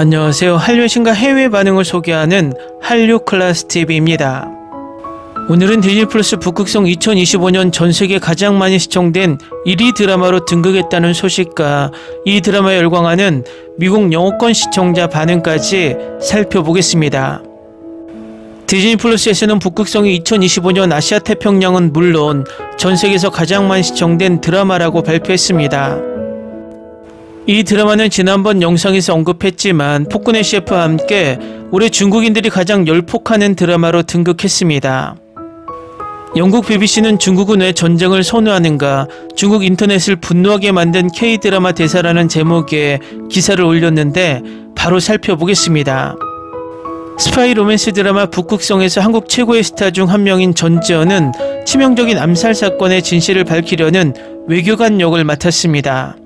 안녕하세요. 한류 신과 해외 반응을 소개하는 한류클래스TV입니다. 오늘은 디즈니 플러스 북극성 2025년 전세계 가장 많이 시청된 1위 드라마로 등극했다는 소식과 이 드라마에 열광하는 미국 영어권 시청자 반응까지 살펴보겠습니다. 디즈니 플러스에서는 북극성이 2025년 아시아 태평양은 물론 전세계에서 가장 많이 시청된 드라마라고 발표했습니다. 이 드라마는 지난번 영상에서 언급했지만 폭군의 셰프와 함께 올해 중국인들이 가장 열폭하는 드라마로 등극했습니다. 영국 BBC는 중국은 왜 전쟁을 선호하는가, 중국 인터넷을 분노하게 만든 K-드라마 대사라는 제목의 기사를 올렸는데 바로 살펴보겠습니다. 스파이 로맨스 드라마 북극성에서 한국 최고의 스타 중 한 명인 전지현은 치명적인 암살 사건의 진실을 밝히려는 외교관 역을 맡았습니다.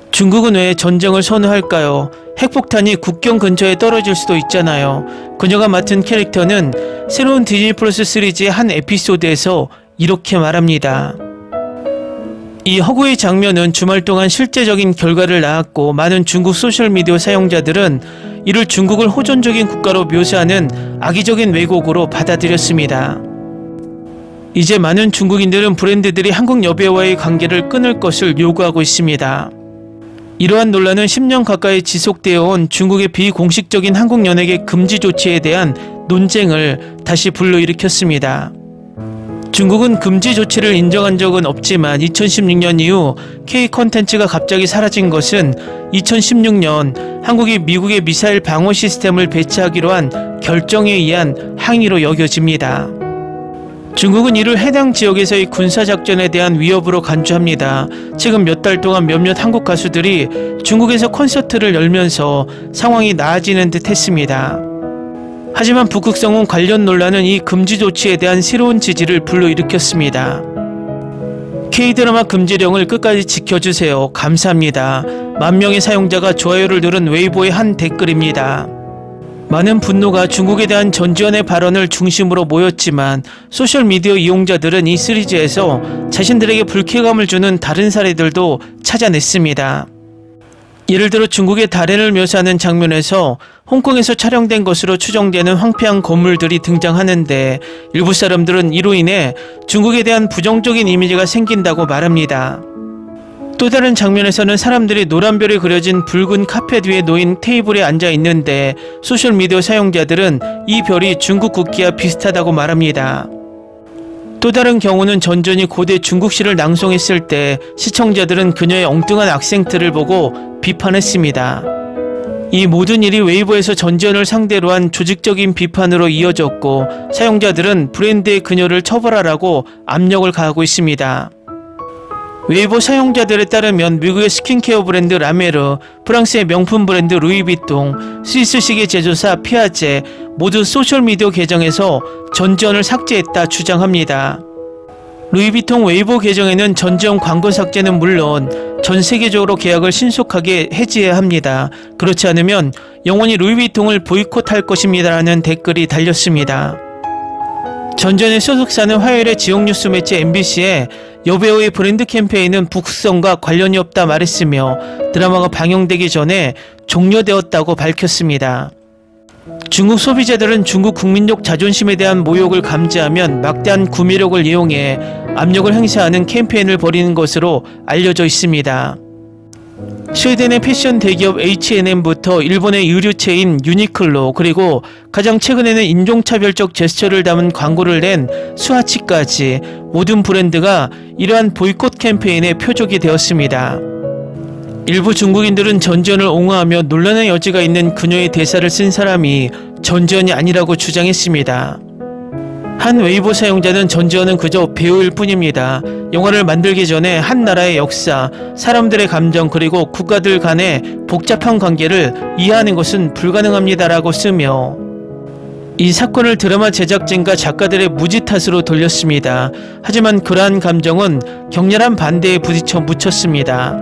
중국은 왜 전쟁을 선호할까요? 핵폭탄이 국경 근처에 떨어질 수도 있잖아요. 그녀가 맡은 캐릭터는 새로운 디즈니 플러스 시리즈의 한 에피소드에서 이렇게 말합니다. 이 허구의 장면은 주말 동안 실제적인 결과를 낳았고 많은 중국 소셜미디어 사용자들은 이를 중국을 호전적인 국가로 묘사하는 악의적인 왜곡으로 받아들였습니다. 이제 많은 중국인들은 브랜드들이 한국 여배우와의 관계를 끊을 것을 요구하고 있습니다. 이러한 논란은 10년 가까이 지속되어 온 중국의 비공식적인 한국 연예계 금지 조치에 대한 논쟁을 다시 불러일으켰습니다. 중국은 금지 조치를 인정한 적은 없지만 2016년 이후 K 콘텐츠가 갑자기 사라진 것은 2016년 한국이 미국의 미사일 방어 시스템을 배치하기로 한 결정에 의한 항의로 여겨집니다. 중국은 이를 해당 지역에서의 군사작전에 대한 위협으로 간주합니다. 최근 몇 달 동안 몇몇 한국 가수들이 중국에서 콘서트를 열면서 상황이 나아지는 듯 했습니다. 하지만 북극성은 관련 논란은 이 금지 조치에 대한 새로운 지지를 불러일으켰습니다. K-드라마 금지령을 끝까지 지켜주세요. 감사합니다. 10,000명의 사용자가 좋아요를 누른 웨이보의 한 댓글입니다. 많은 분노가 중국에 대한 전지현의 발언을 중심으로 모였지만 소셜미디어 이용자들은 이 시리즈에서 자신들에게 불쾌감을 주는 다른 사례들도 찾아냈습니다. 예를 들어 중국의 달해를 묘사하는 장면에서 홍콩에서 촬영된 것으로 추정되는 황폐한 건물들이 등장하는데 일부 사람들은 이로 인해 중국에 대한 부정적인 이미지가 생긴다고 말합니다. 또 다른 장면에서는 사람들이 노란별이 그려진 붉은 카펫 위에 놓인 테이블에 앉아 있는데 소셜미디어 사용자들은 이 별이 중국 국기와 비슷하다고 말합니다. 또 다른 경우는 전지현이 고대 중국시를 낭송했을 때 시청자들은 그녀의 엉뚱한 악센트를 보고 비판했습니다. 이 모든 일이 웨이보에서 전지현을 상대로 한 조직적인 비판으로 이어졌고 사용자들은 브랜드의 그녀를 처벌하라고 압력을 가하고 있습니다. 웨이보 사용자들에 따르면 미국의 스킨케어 브랜드 라메르, 프랑스의 명품 브랜드 루이비통, 스위스 시계 제조사 피아제 모두 소셜미디어 계정에서 전지현을 삭제했다 주장합니다. 루이비통 웨이보 계정에는 전지현 광고 삭제는 물론 전 세계적으로 계약을 신속하게 해지해야 합니다. 그렇지 않으면 영원히 루이비통을 보이콧할 것입니다 라는 댓글이 달렸습니다. 전지현의 소속사는 화요일에 지역 뉴스 매체 MBC에 여배우의 브랜드 캠페인은 북극성과 관련이 없다 말했으며 드라마가 방영되기 전에 종료되었다고 밝혔습니다. 중국 소비자들은 중국 국민적 자존심에 대한 모욕을 감지하면 막대한 구매력을 이용해 압력을 행사하는 캠페인을 벌이는 것으로 알려져 있습니다. 스웨덴의 패션 대기업 H&M부터 일본의 의류체인 유니클로 그리고 가장 최근에는 인종차별적 제스처를 담은 광고를 낸 스와치까지 모든 브랜드가 이러한 보이콧 캠페인의 표적이 되었습니다. 일부 중국인들은 전지현을 옹호하며 논란의 여지가 있는 그녀의 대사를 쓴 사람이 전지현이 아니라고 주장했습니다. 한 웨이보 사용자는 전지현은 그저 배우일 뿐입니다. 영화를 만들기 전에 한 나라의 역사, 사람들의 감정 그리고 국가들 간의 복잡한 관계를 이해하는 것은 불가능합니다라고 쓰며 이 사건을 드라마 제작진과 작가들의 무지 탓으로 돌렸습니다. 하지만 그러한 감정은 격렬한 반대에 부딪혀 묻혔습니다.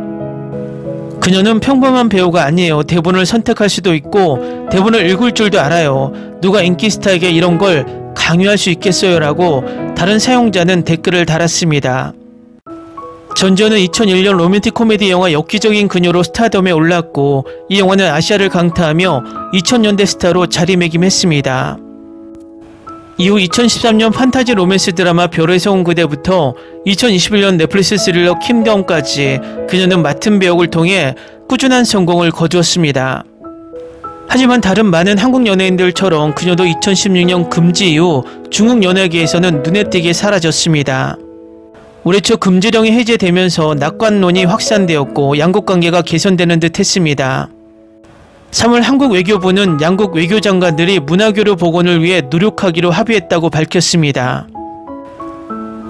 그녀는 평범한 배우가 아니에요. 대본을 선택할 수도 있고 대본을 읽을 줄도 알아요. 누가 인기 스타에게 이런 걸 강요할 수 있겠어요 라고 다른 사용자는 댓글을 달았습니다. 전지현은 2001년 로맨틱 코미디 영화 엽기적인 그녀로 스타덤에 올랐고 이 영화는 아시아를 강타하며 2000년대 스타로 자리매김했습니다. 이후 2013년 판타지 로맨스 드라마 별에서 온 그대부터 2021년 넷플릭스 스릴러 킹덤까지 그녀는 맡은 배역을 통해 꾸준한 성공을 거두었습니다. 하지만 다른 많은 한국 연예인들처럼 그녀도 2016년 금지 이후 중국 연예계에서는 눈에 띄게 사라졌습니다. 올해 초 금지령이 해제되면서 낙관론이 확산되었고 양국 관계가 개선되는 듯 했습니다. 3월 한국 외교부는 양국 외교장관들이 문화교류 복원을 위해 노력하기로 합의했다고 밝혔습니다.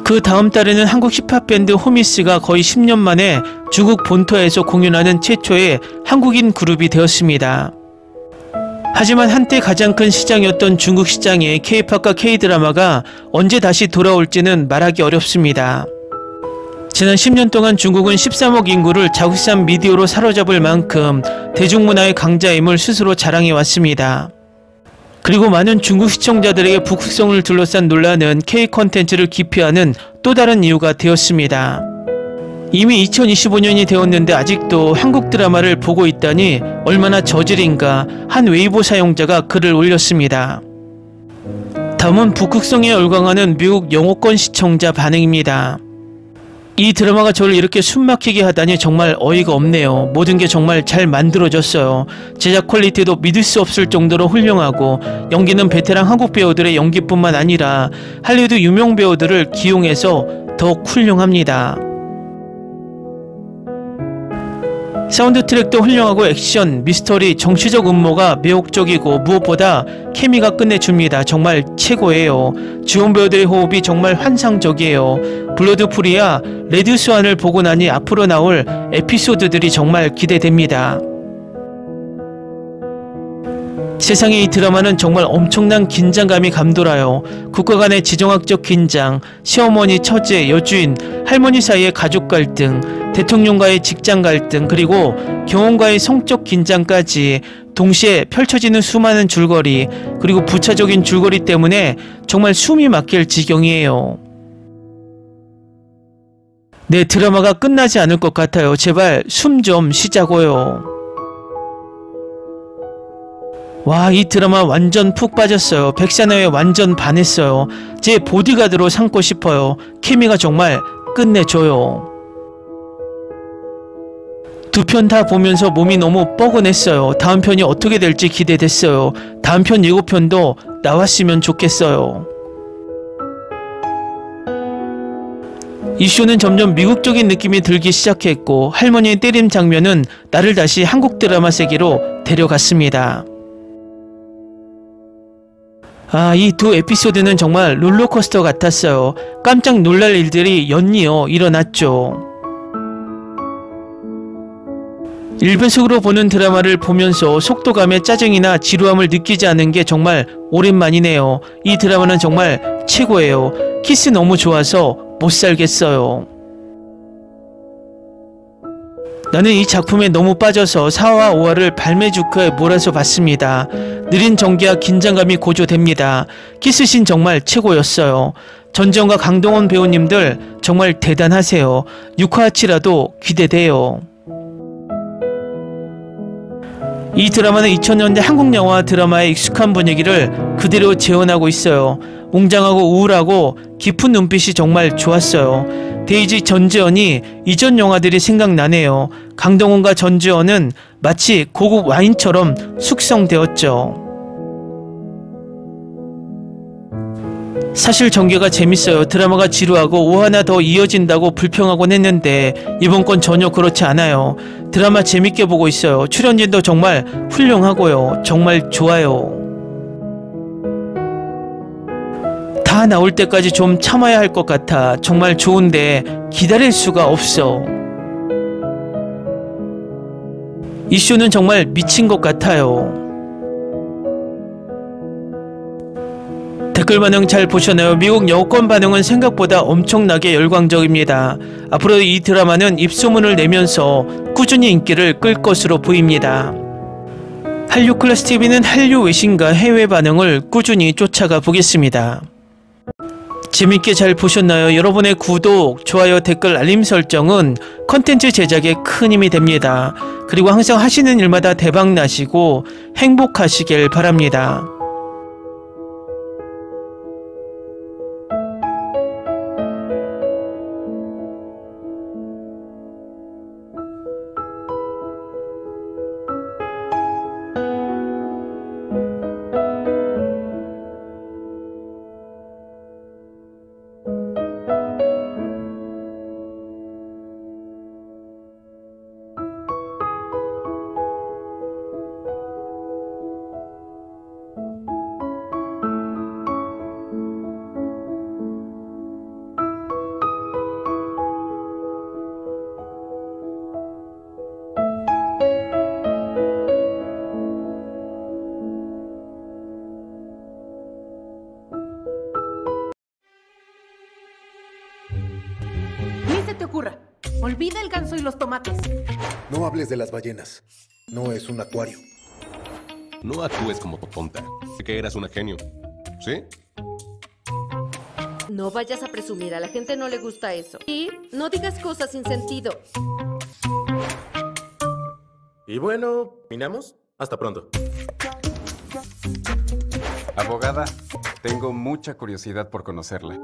그 다음 달에는 한국 힙합밴드 호미스가 거의 10년 만에 중국 본토에서 공연하는 최초의 한국인 그룹이 되었습니다. 하지만 한때 가장 큰 시장이었던 중국 시장에 K-팝과 K-드라마가 언제 다시 돌아올지는 말하기 어렵습니다. 지난 10년 동안 중국은 13억 인구를 자국산 미디어로 사로잡을 만큼 대중문화의 강자임을 스스로 자랑해왔습니다. 그리고 많은 중국 시청자들에게 북극성을 둘러싼 논란은 K-콘텐츠를 기피하는 또 다른 이유가 되었습니다. 이미 2025년이 되었는데 아직도 한국 드라마를 보고 있다니 얼마나 저질인가 한 웨이보 사용자가 글을 올렸습니다. 다음은 북극성에 열광하는 미국 영어권 시청자 반응입니다. 이 드라마가 저를 이렇게 숨막히게 하다니 정말 어이가 없네요. 모든 게 정말 잘 만들어졌어요. 제작 퀄리티도 믿을 수 없을 정도로 훌륭하고 연기는 베테랑 한국 배우들의 연기뿐만 아니라 할리우드 유명 배우들을 기용해서 더욱 훌륭합니다. 사운드 트랙도 훌륭하고 액션, 미스터리, 정치적 음모가 매혹적이고 무엇보다 케미가 끝내줍니다. 정말 최고예요. 주연 배우들의 호흡이 정말 환상적이에요. 블러드풀이야 레드 스완을 보고 나니 앞으로 나올 에피소드들이 정말 기대됩니다. 세상에 이 드라마는 정말 엄청난 긴장감이 감돌아요. 국가 간의 지정학적 긴장, 시어머니, 처제, 여주인, 할머니 사이의 가족 갈등, 대통령과의 직장 갈등, 그리고 경호원과의 성적 긴장까지 동시에 펼쳐지는 수많은 줄거리, 그리고 부차적인 줄거리 때문에 정말 숨이 막힐 지경이에요. 네, 드라마가 끝나지 않을 것 같아요. 제발 숨 좀 쉬자고요. 와, 이 드라마 완전 푹 빠졌어요. 백사나에 완전 반했어요. 제 보디가드로 삼고 싶어요. 케미가 정말 끝내줘요. 두 편 다 보면서 몸이 너무 뻐근했어요. 다음 편이 어떻게 될지 기대됐어요. 다음 편 예고편도 나왔으면 좋겠어요. 이 쇼는 점점 미국적인 느낌이 들기 시작했고 할머니의 때림 장면은 나를 다시 한국 드라마 세계로 데려갔습니다. 이 두 에피소드는 정말 롤러코스터 같았어요. 깜짝 놀랄 일들이 연이어 일어났죠. 일배속으로 보는 드라마를 보면서 속도감에 짜증이나 지루함을 느끼지 않은 게 정말 오랜만이네요. 이 드라마는 정말 최고예요. 키스 너무 좋아서 못 살겠어요. 나는 이 작품에 너무 빠져서 4화 5화를 발매주크에 몰아서 봤습니다. 느린 전개와 긴장감이 고조됩니다. 키스씬 정말 최고였어요. 전지현과 강동원 배우님들 정말 대단하세요. 6화 7화도 기대돼요. 이 드라마는 2000년대 한국 영화 드라마의 익숙한 분위기를 그대로 재현하고 있어요. 웅장하고 우울하고 깊은 눈빛이 정말 좋았어요. 데이지 전지현이 이전 영화들이 생각나네요. 강동원과 전지현은 마치 고급 와인처럼 숙성되었죠. 사실 전개가 재밌어요. 드라마가 지루하고 5화나 더 이어진다고 불평하곤 했는데 이번 건 전혀 그렇지 않아요. 드라마 재밌게 보고 있어요. 출연진도 정말 훌륭하고요. 정말 좋아요. 다 나올 때까지 좀 참아야 할 것 같아. 정말 좋은데 기다릴 수가 없어. 이 쇼는 정말 미친 것 같아요. 댓글 반응 잘 보셨나요? 미국 여권 반응은 생각보다 엄청나게 열광적입니다. 앞으로 이 드라마는 입소문을 내면서 꾸준히 인기를 끌 것으로 보입니다. 한류클래스TV는 한류 외신과 해외 반응을 꾸준히 쫓아가 보겠습니다. 재밌게 잘 보셨나요? 여러분의 구독, 좋아요, 댓글, 알림 설정은 컨텐츠 제작에 큰 힘이 됩니다. 그리고 항상 하시는 일마다 대박 나시고 행복하시길 바랍니다. Ni se te ocurra. Olvida el ganso y los tomates. No hables de las ballenas. No es un acuario. No actúes como tonta. Que eras una genio. ¿Sí? No vayas a presumir, a la gente no le gusta eso. Y no digas cosas sin sentido. Y bueno, ¿terminamos? Hasta pronto. Abogada, tengo mucha curiosidad por conocerla.